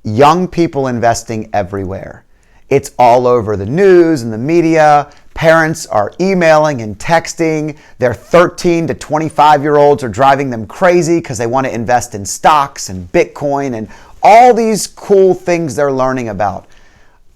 young people investing everywhere. It's all over the news and the media. Parents are emailing and texting. Their 13 to 25-year-olds are driving them crazy because they want to invest in stocks and Bitcoin and all these cool things they're learning about.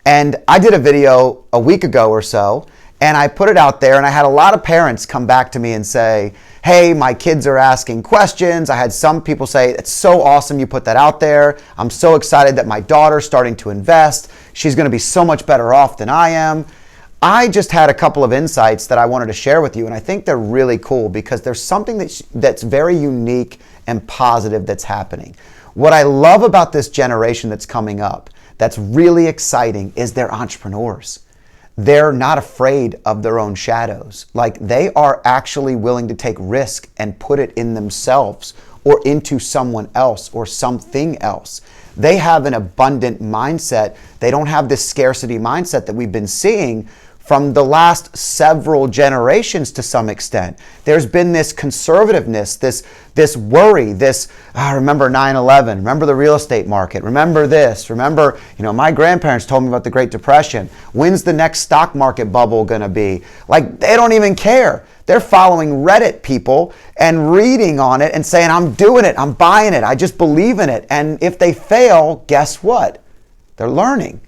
And I did a video a week ago or so, and I put it out there, and I had a lot of parents come back to me and say, hey, my kids are asking questions. I had some people say, it's so awesome you put that out there. I'm so excited that my daughter's starting to invest. She's going to be so much better off than I am. I just had a couple of insights that I wanted to share with you, and I think they're really cool because there's something that's very unique and positive that's happening. What I love about this generation that's coming up, that's really exciting, is they're entrepreneurs. They're not afraid of their own shadows. Like, they are actually willing to take risk and put it in themselves or into someone else or something else. They have an abundant mindset. They don't have this scarcity mindset that we've been seeing from the last several generations to some extent. There's been this conservativeness, this worry, remember 9/11, remember the real estate market, remember this, remember, my grandparents told me about the Great Depression. When's the next stock market bubble gonna be? Like, they don't even care. They're following Reddit people and reading on it and saying, I'm doing it, I'm buying it, I just believe in it. And if they fail, guess what? They're learning.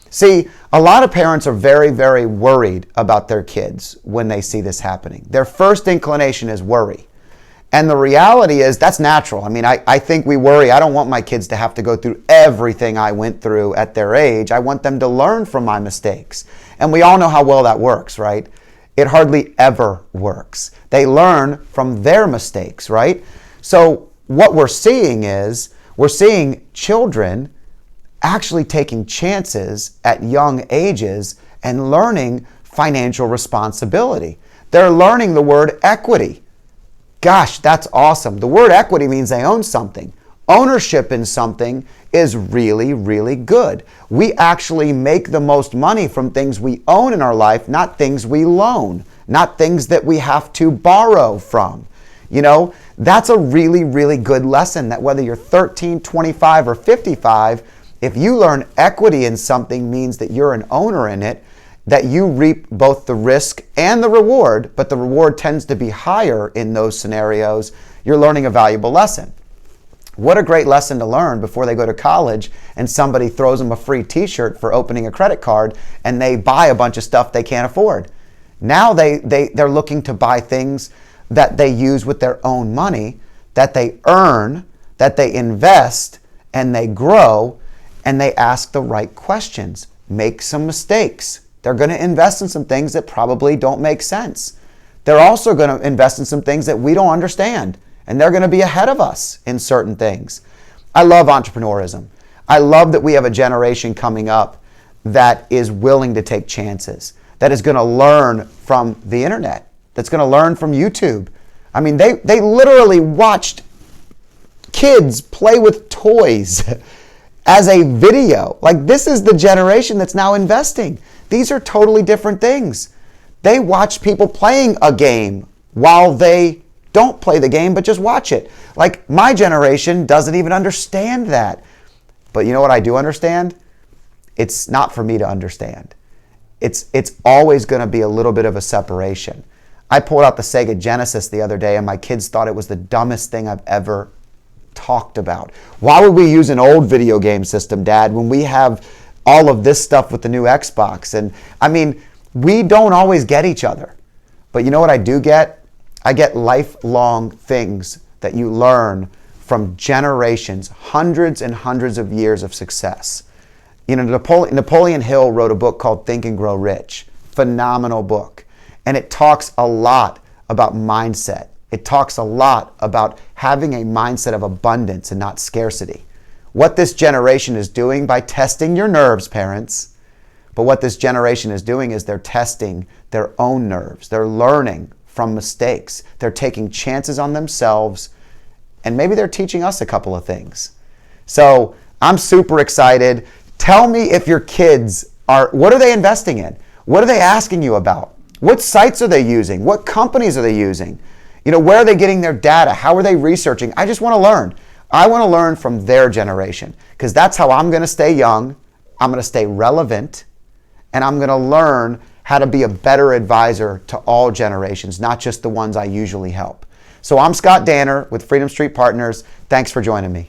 See, a lot of parents are very, very worried about their kids when they see this happening. Their first inclination is worry. And the reality is that's natural. I mean, I think we worry. I don't want my kids to have to go through everything I went through at their age. I want them to learn from my mistakes. And we all know how well that works, right? It hardly ever works. They learn from their mistakes, right? So what we're seeing is children actually taking chances at young ages and learning financial responsibility. They're learning the word equity. Gosh, that's awesome. The word equity means they own something. Ownership in something is really, really good. We actually make the most money from things we own in our life, not things we loan, not things that we have to borrow from. That's a really, really good lesson, that whether you're 13, 25, or 55, if you learn equity in something means that you're an owner in it, that you reap both the risk and the reward, but the reward tends to be higher in those scenarios. You're learning a valuable lesson. What a great lesson to learn before they go to college and somebody throws them a free t-shirt for opening a credit card and they buy a bunch of stuff they can't afford. Now they're looking to buy things that they use with their own money, that they earn, that they invest, and they grow, and they ask the right questions, make some mistakes. They're going to invest in some things that probably don't make sense. They're also going to invest in some things that we don't understand, and they're going to be ahead of us in certain things. I love entrepreneurism. I love that we have a generation coming up that is willing to take chances, that is going to learn from the internet, that's going to learn from YouTube. I mean, they literally watched kids play with toys as a video. Like, this is the generation that's now investing. These are totally different things. They watch people playing a game while they don't play the game, but just watch it. Like, my generation doesn't even understand that. But you know what I do understand? It's not for me to understand. It's always going to be a little bit of a separation. I pulled out the Sega Genesis the other day and my kids thought it was the dumbest thing I've ever talked about. Why would we use an old video game system, Dad, when we have all of this stuff with the new Xbox? And I mean, we don't always get each other. But you know what I do get? I get lifelong things that you learn from generations, hundreds and hundreds of years of success. Napoleon Hill wrote a book called Think and Grow Rich. Phenomenal book. And it talks a lot about mindset. It talks a lot about having a mindset of abundance and not scarcity. What this generation is doing by testing your nerves, parents, but what this generation is doing is they're testing their own nerves. They're learning from mistakes. They're taking chances on themselves, and maybe they're teaching us a couple of things. So I'm super excited. Tell me if your kids what are they investing in? What are they asking you about? What sites are they using? What companies are they using? Where are they getting their data? How are they researching? I just want to learn. I want to learn from their generation because that's how I'm going to stay young, I'm going to stay relevant, and I'm going to learn how to be a better advisor to all generations, not just the ones I usually help. So I'm Scott Danner with Freedom Street Partners. Thanks for joining me.